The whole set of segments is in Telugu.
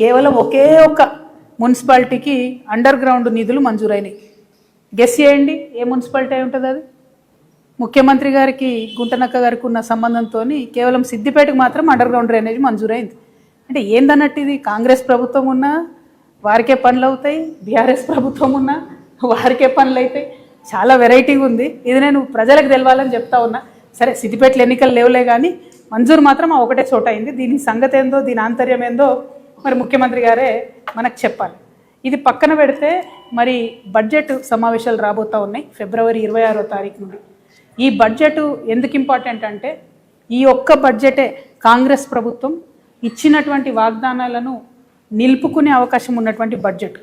కేవలం ఒకే ఒక మున్సిపాలిటీకి అండర్ గ్రౌండ్ నిధులు మంజూరైనాయి. గెస్ చేయండి ఏ మున్సిపాలిటీ అయి ఉంటుంది అది? ముఖ్యమంత్రి గారికి గుంటనక్క గారికి ఉన్న సంబంధంతో కేవలం సిద్దిపేటకు మాత్రం అండర్ గ్రౌండ్ డ్రైనేజ్ మంజూరైంది. అంటే ఏందన్నట్టు ఇది కాంగ్రెస్ ప్రభుత్వం ఉన్నా వారికే పనులు అవుతాయి, బీఆర్ఎస్ ప్రభుత్వం ఉన్నా వారికే పనులు అవుతాయి. చాలా వెరైటీగా ఉంది. ఇది నేను ప్రజలకు తెలవాలని చెప్తా ఉన్నా. సరే సిద్దిపేటలో ఎన్నికలు లేవులే కానీ మంజూరు మాత్రం ఆ ఒకటే చోట అయింది. దీని సంగతి ఏందో దీని ఆంతర్యం ఏందో మరి ముఖ్యమంత్రి గారే మనకు చెప్పాలి. ఇది పక్కన పెడితే మరి బడ్జెట్ సమావేశాలు రాబోతూ ఉన్నాయి ఫిబ్రవరి 26వ తారీఖు నుండి. ఈ బడ్జెట్ ఎందుకు ఇంపార్టెంట్ అంటే ఈ ఒక్క బడ్జెటే కాంగ్రెస్ ప్రభుత్వం ఇచ్చినటువంటి వాగ్దానాలను నిలుపుకునే అవకాశం ఉన్నటువంటి బడ్జెట్.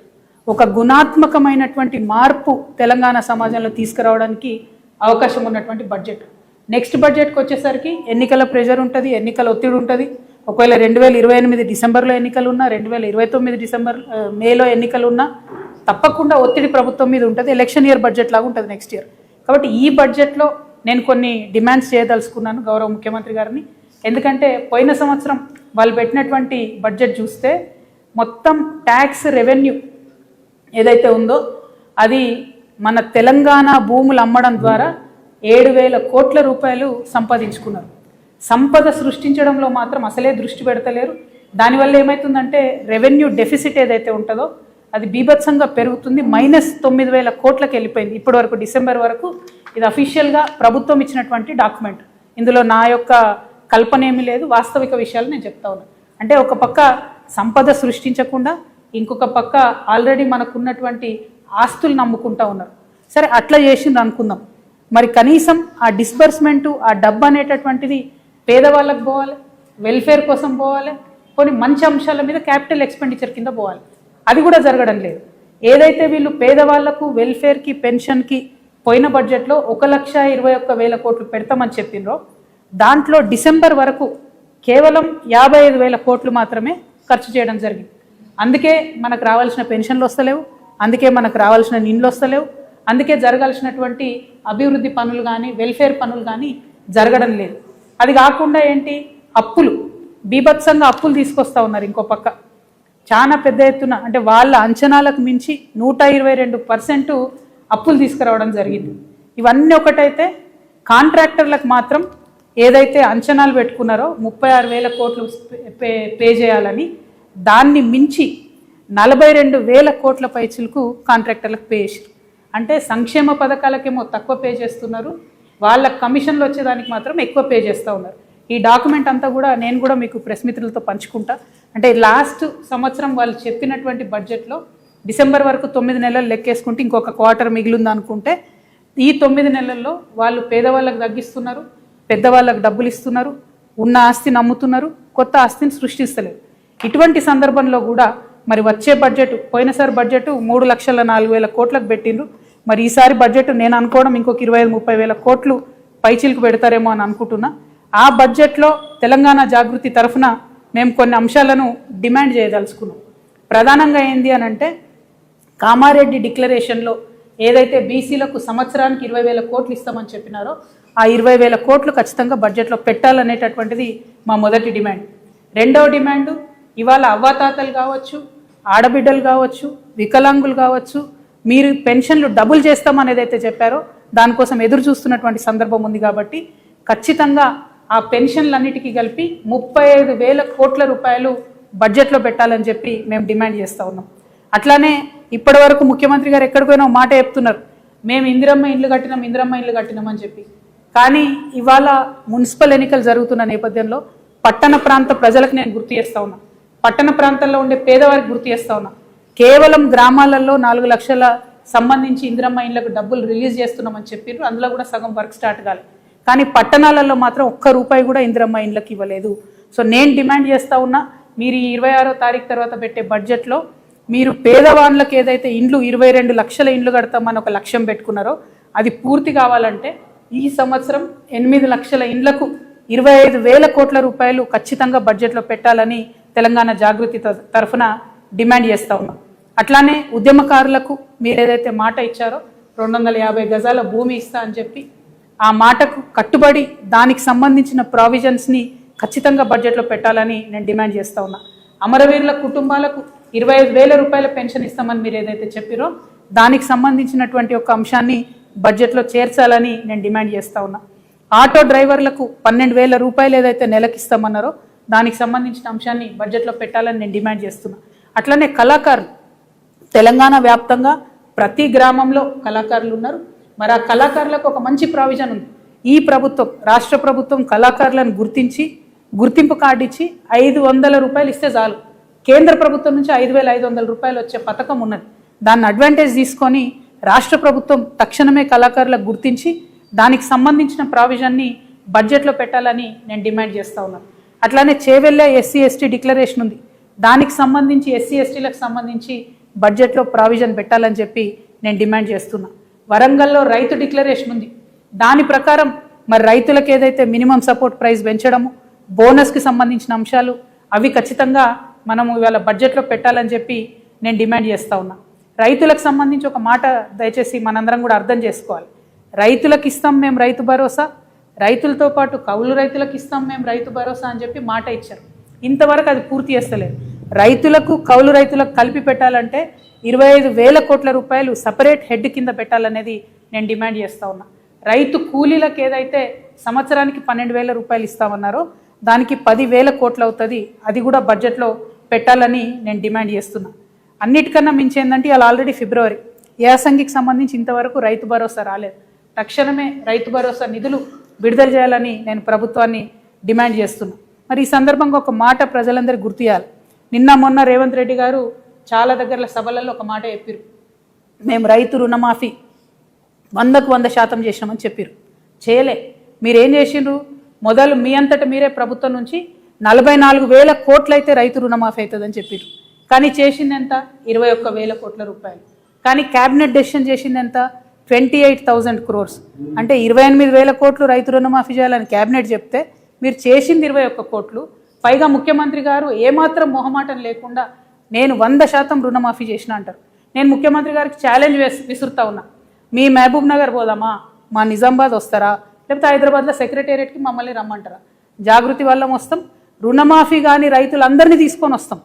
ఒక గుణాత్మకమైనటువంటి మార్పు తెలంగాణ సమాజంలో తీసుకురావడానికి అవకాశం ఉన్నటువంటి బడ్జెట్. నెక్స్ట్ బడ్జెట్కి వచ్చేసరికి ఎన్నికల ప్రెషర్ ఉంటుంది, ఎన్నికల ఒత్తిడి ఉంటుంది. ఒకవేళ 2028 డిసెంబర్లో ఎన్నికలు ఉన్నా, 2029 మేలో ఎన్నికలు ఉన్నా తప్పకుండా ఒత్తిడి ప్రభుత్వం మీద ఉంటుంది. ఎలక్షన్ ఇయర్ బడ్జెట్ లాగా ఉంటుంది నెక్స్ట్ ఇయర్. కాబట్టి ఈ బడ్జెట్లో నేను కొన్ని డిమాండ్స్ చేయదలుచుకున్నాను గౌరవ ముఖ్యమంత్రి గారిని. ఎందుకంటే పోయిన సంవత్సరం వాళ్ళు పెట్టినటువంటి బడ్జెట్ చూస్తే మొత్తం ట్యాక్స్ రెవెన్యూ ఏదైతే ఉందో అది మన తెలంగాణ భూములు అమ్మడం ద్వారా 7,000 కోట్ల రూపాయలు సంపాదించుకున్నారు. సంపద సృష్టించడంలో మాత్రం అసలే దృష్టి పెడతలేరు. దానివల్ల ఏమవుతుందంటే రెవెన్యూ డెఫిసిట్ ఏదైతే ఉంటుందో అది బీభత్సంగా పెరుగుతుంది. -9,000 కోట్లకు వెళ్ళిపోయింది ఇప్పటి వరకు. డిసెంబర్ వరకు ఇది అఫీషియల్గా ప్రభుత్వం ఇచ్చినటువంటి డాక్యుమెంట్. ఇందులో నా యొక్క కల్పన ఏమీ లేదు, వాస్తవిక విషయాలు నేను చెప్తా ఉన్నాను. అంటే ఒక పక్క సంపద సృష్టించకుండా ఇంకొక పక్క ఆల్రెడీ మనకున్నటువంటి ఆస్తులు నమ్ముకుంటా ఉన్నారు. సరే అట్లా చేసింది అనుకుందాం, మరి కనీసం ఆ డిస్బర్స్మెంటు ఆ డబ్బు అనేటటువంటిది పేదవాళ్ళకు పోవాలి, వెల్ఫేర్ కోసం పోవాలి, కొన్ని మంచి అంశాల మీద క్యాపిటల్ ఎక్స్పెండిచర్ కింద పోవాలి. అది కూడా జరగడం లేదు. ఏదైతే వీళ్ళు పేదవాళ్లకు వెల్ఫేర్కి పెన్షన్కి పోయిన బడ్జెట్లో 1,21,000 కోట్లు పెడతామని చెప్పిండ్రో దాంట్లో డిసెంబర్ వరకు కేవలం 55,000 కోట్లు మాత్రమే ఖర్చు చేయడం జరిగింది. అందుకే మనకు రావాల్సిన పెన్షన్లు వస్తలేవు, అందుకే మనకు రావాల్సిన నిండ్లు వస్తలేవు, అందుకే జరగాల్సినటువంటి అభివృద్ధి పనులు కానీ వెల్ఫేర్ పనులు కానీ జరగడం లేదు. అది కాకుండా ఏంటి, అప్పులు బీభత్సంగా అప్పులు తీసుకొస్తా ఉన్నారు. ఇంకో పక్క చాలా పెద్ద ఎత్తున అంటే వాళ్ళ అంచనాలకు మించి 122% అప్పులు తీసుకురావడం జరిగింది. ఇవన్నీ ఒకటైతే కాంట్రాక్టర్లకు మాత్రం ఏదైతే అంచనాలు పెట్టుకున్నారో 36,000 కోట్లు పే చేయాలని దాన్ని మించి 42,000 కోట్ల పైచిలకు కాంట్రాక్టర్లకు పే చేశారు. అంటే సంక్షేమ పథకాలకేమో తక్కువ పే చేస్తున్నారు, వాళ్ళ కమిషన్లు వచ్చేదానికి మాత్రం ఎక్కువ పే చేస్తూ ఉన్నారు. ఈ డాక్యుమెంట్ అంతా కూడా నేను కూడా మీకు ప్రెస్ మిత్రులతో పంచుకుంటా. అంటే లాస్ట్ సంవత్సరం వాళ్ళు చెప్పినటువంటి బడ్జెట్లో డిసెంబర్ వరకు 9 నెలలు లెక్కేసుకుంటే ఇంకొక క్వార్టర్ మిగిలింది అనుకుంటే ఈ 9 నెలల్లో వాళ్ళు పేదవాళ్ళకు తగ్గిస్తున్నారు, పెద్దవాళ్ళకు డబ్బులు ఇస్తున్నారు, ఉన్న ఆస్తిని అమ్ముతున్నారు, కొత్త ఆస్తిని సృష్టిస్తలేరు. ఇటువంటి సందర్భంలో కూడా మరి వచ్చే బడ్జెట్ పోయినసారి బడ్జెట్ 3,04,000 కోట్లకు పెట్టిండ్రు. మరి ఈసారి బడ్జెట్ నేను అనుకోవడం ఇంకొక 25,000-30,000 కోట్లు పైచీలకు పెడతారేమో అని అనుకుంటున్నా. ఆ బడ్జెట్లో తెలంగాణ జాగృతి తరఫున మేము కొన్ని అంశాలను డిమాండ్ చేయదలుచుకున్నాం. ప్రధానంగా ఏంది అని అంటే కామారెడ్డి డిక్లరేషన్లో ఏదైతే బీసీలకు సంవత్సరానికి 20,000 కోట్లు ఇస్తామని చెప్పినారో ఆ 20,000 కోట్లు ఖచ్చితంగా బడ్జెట్లో పెట్టాలనేటటువంటిది మా మొదటి డిమాండ్. రెండవ డిమాండు ఇవాళ అవ్వాతాతలు కావచ్చు, ఆడబిడ్డలు కావచ్చు, వికలాంగులు కావచ్చు, మీరు పెన్షన్లు డబుల్ చేస్తామనేది అయితే చెప్పారో దానికోసం ఎదురు చూస్తున్నటువంటి సందర్భం ఉంది. కాబట్టి ఖచ్చితంగా ఆ పెన్షన్లన్నిటికీ కలిపి 35,000 కోట్ల రూపాయలు బడ్జెట్లో పెట్టాలని చెప్పి మేము డిమాండ్ చేస్తూ ఉన్నాం. అట్లానే ఇప్పటి వరకు ముఖ్యమంత్రి గారు ఎక్కడికైనా మాట చెప్తున్నారు, మేము ఇందిరమ్మ ఇండ్లు కట్టినాం అని చెప్పి. కానీ ఇవాళ మున్సిపల్ ఎన్నికలు జరుగుతున్న నేపథ్యంలో పట్టణ ప్రాంత ప్రజలకు నేను గుర్తు చేస్తూ ఉన్నా, పట్టణ ప్రాంతాల్లో ఉండే పేదవారికి గుర్తు చేస్తూ ఉన్నా. కేవలం గ్రామాలలో 4 లక్షల సంబంధించి ఇందిరమ్మ ఇండ్లకు డబ్బులు రిలీజ్ చేస్తున్నామని చెప్పారు. అందులో కూడా సగం వర్క్ స్టార్ట్ కాలేదు. కానీ పట్టణాలలో మాత్రం ఒక్క రూపాయి కూడా ఇందిరమ్మ ఇండ్లకు ఇవ్వలేదు. సో నేను డిమాండ్ చేస్తూ ఉన్నా, మీరు ఈ 26వ తారీఖు తర్వాత పెట్టే బడ్జెట్లో మీరు పేదవాళ్ళకి ఏదైతే ఇండ్లు 22 లక్షల ఇండ్లు కడతామని ఒక లక్ష్యం పెట్టుకున్నారో అది పూర్తి కావాలంటే ఈ సంవత్సరం 8 లక్షల ఇండ్లకు 25,000 కోట్ల రూపాయలు ఖచ్చితంగా బడ్జెట్లో పెట్టాలని తెలంగాణ జాగృతి తరఫున డిమాండ్ చేస్తూ ఉన్నాం. అట్లానే ఉద్యమకారులకు మీరు ఏదైతే మాట ఇచ్చారో 250 గజాల భూమి ఇస్తా అని చెప్పి ఆ మాటకు కట్టుబడి దానికి సంబంధించిన ప్రావిజన్స్ని ఖచ్చితంగా బడ్జెట్లో పెట్టాలని నేను డిమాండ్ చేస్తూ ఉన్నా. అమరవీరుల కుటుంబాలకు 25,000 రూపాయల పెన్షన్ ఇస్తామని మీరు ఏదైతే చెప్పారో దానికి సంబంధించినటువంటి ఒక అంశాన్ని బడ్జెట్లో చేర్చాలని నేను డిమాండ్ చేస్తా ఉన్నా. ఆటో డ్రైవర్లకు 12,000 రూపాయలు ఏదైతే నెలకి ఇస్తామన్నారో దానికి సంబంధించిన అంశాన్ని బడ్జెట్లో పెట్టాలని నేను డిమాండ్ చేస్తున్నా. అట్లనే కళాకారులు, తెలంగాణ వ్యాప్తంగా ప్రతి గ్రామంలో కళాకారులు ఉన్నారు. మరి ఆ కళాకారులకు ఒక మంచి ప్రావిజన్ ఉంది. ఈ ప్రభుత్వం, రాష్ట్ర ప్రభుత్వం కళాకారులను గుర్తింపు కార్డు ఇచ్చి 500 రూపాయలు ఇస్తే చాలు. కేంద్ర ప్రభుత్వం నుంచి 5,500 రూపాయలు వచ్చే పథకం ఉన్నది. దాన్ని అడ్వాంటేజ్ తీసుకొని రాష్ట్ర ప్రభుత్వం తక్షణమే కళాకారులకు గుర్తించి దానికి సంబంధించిన ప్రావిజన్ని బడ్జెట్లో పెట్టాలని నేను డిమాండ్ చేస్తూ ఉన్నాను. అట్లానే చేవెళ్ళే ఎస్సీ ఎస్టీ డిక్లరేషన్ ఉంది. దానికి సంబంధించి ఎస్సీ ఎస్టీలకు సంబంధించి బడ్జెట్లో ప్రావిజన్ పెట్టాలని చెప్పి నేను డిమాండ్ చేస్తున్నా. వరంగల్లో రైతు డిక్లరేషన్ ఉంది. దాని ప్రకారం మరి రైతులకు ఏదైతే మినిమం సపోర్ట్ ప్రైస్ పెంచడము, బోనస్కి సంబంధించిన అంశాలు అవి ఖచ్చితంగా మనము ఇవాళ బడ్జెట్లో పెట్టాలని చెప్పి నేను డిమాండ్ చేస్తూ ఉన్నా. రైతులకు సంబంధించి ఒక మాట దయచేసి మనందరం కూడా అర్థం చేసుకోవాలి. రైతులకు ఇస్తాం మేము రైతు భరోసా, రైతులతో పాటు కౌలు రైతులకు ఇస్తాం మేము రైతు భరోసా అని చెప్పి మాట ఇచ్చారు. ఇంతవరకు అది పూర్తి చేస్తలేదు. రైతులకు కౌలు రైతులకు కలిపి పెట్టాలంటే 25,000 కోట్ల రూపాయలు సపరేట్ హెడ్ కింద పెట్టాలనేది నేను డిమాండ్ చేస్తూ ఉన్నా. రైతు కూలీలకు ఏదైతే సంవత్సరానికి 12,000 రూపాయలు ఇస్తామన్నారో దానికి 10,000 కోట్లు అవుతుంది. అది కూడా బడ్జెట్లో పెట్టాలని నేను డిమాండ్ చేస్తున్నా. అన్నిటికన్నా మించి ఏంటంటే ఇవాళ ఆల్రెడీ ఫిబ్రవరి, యాసంగికి సంబంధించి ఇంతవరకు రైతు భరోసా రాలేదు. తక్షణమే రైతు భరోసా నిధులు విడుదల చేయాలని నేను ప్రభుత్వాన్ని డిమాండ్ చేస్తున్నా. మరి ఈ సందర్భంగా ఒక మాట ప్రజలందరికీ గుర్తు చేయాలి. నిన్న మొన్న రేవంత్ రెడ్డి గారు చాలా దగ్గర సభలలో ఒక మాట చెప్పారు. మేము రైతు రుణమాఫీ 100% చేసినామని చెప్పారు. చేయలే. మీరేం చేసిండ్రు? మొదలు మీ అంతటా మీరే ప్రభుత్వం నుంచి 44,000 కోట్లు అయితే రైతు రుణమాఫీ అవుతుందని చెప్పారు. కానీ చేసింది ఎంత? 21,000 కోట్ల రూపాయలు. కానీ క్యాబినెట్ డెసిషన్ చేసింది ఎంత? 28,000 crores. అంటే 28,000 కోట్లు రైతు రుణమాఫీ చేయాలని క్యాబినెట్ చెప్తే మీరు చేసింది 21 కోట్లు. పైగా ముఖ్యమంత్రి గారు ఏమాత్రం మొహమాటం లేకుండా నేను 100% రుణమాఫీ చేసిన అంటారు. నేను ముఖ్యమంత్రి గారికి ఛాలెంజ్ విసురుతా ఉన్నా. మీ మహబూబ్ నగర్ పోదామా, మా నిజామాబాద్ వస్తారా, లేకపోతే హైదరాబాద్లో సెక్రటేరియట్కి మమ్మల్ని రమ్మంటారా? జాగృతి వల్ల వస్తాం. రుణమాఫీ కానీ రైతులందరినీ తీసుకొని వస్తాం.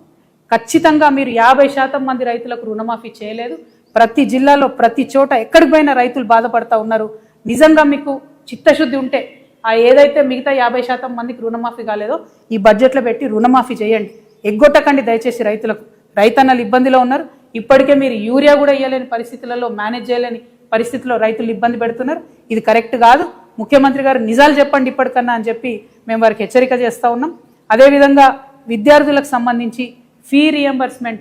ఖచ్చితంగా మీరు 50% మంది రైతులకు రుణమాఫీ చేయలేదు. ప్రతి జిల్లాలో ప్రతి చోట ఎక్కడికి పోయినా రైతులు బాధపడతా ఉన్నారు. నిజంగా మీకు చిత్తశుద్ధి ఉంటే ఆ ఏదైతే మిగతా 50% మందికి రుణమాఫీ కాలేదో ఈ బడ్జెట్లో పెట్టి రుణమాఫీ చేయండి. ఎగ్గొట్టకండి దయచేసి రైతులకు. రైతన్నలు ఇబ్బందిలో ఉన్నారు. ఇప్పటికే మీరు యూరియా కూడా ఇవ్వలేని పరిస్థితులలో, మేనేజ్ చేయలేని పరిస్థితుల్లో రైతులు ఇబ్బంది పెడుతున్నారు. ఇది కరెక్ట్ కాదు. ముఖ్యమంత్రి గారు నిజాలు చెప్పండి ఇప్పటికన్నా అని చెప్పి మేము వారికి హెచ్చరిక చేస్తూ ఉన్నాం. అదేవిధంగా విద్యార్థులకు సంబంధించి ఫీ రియంబర్స్మెంట్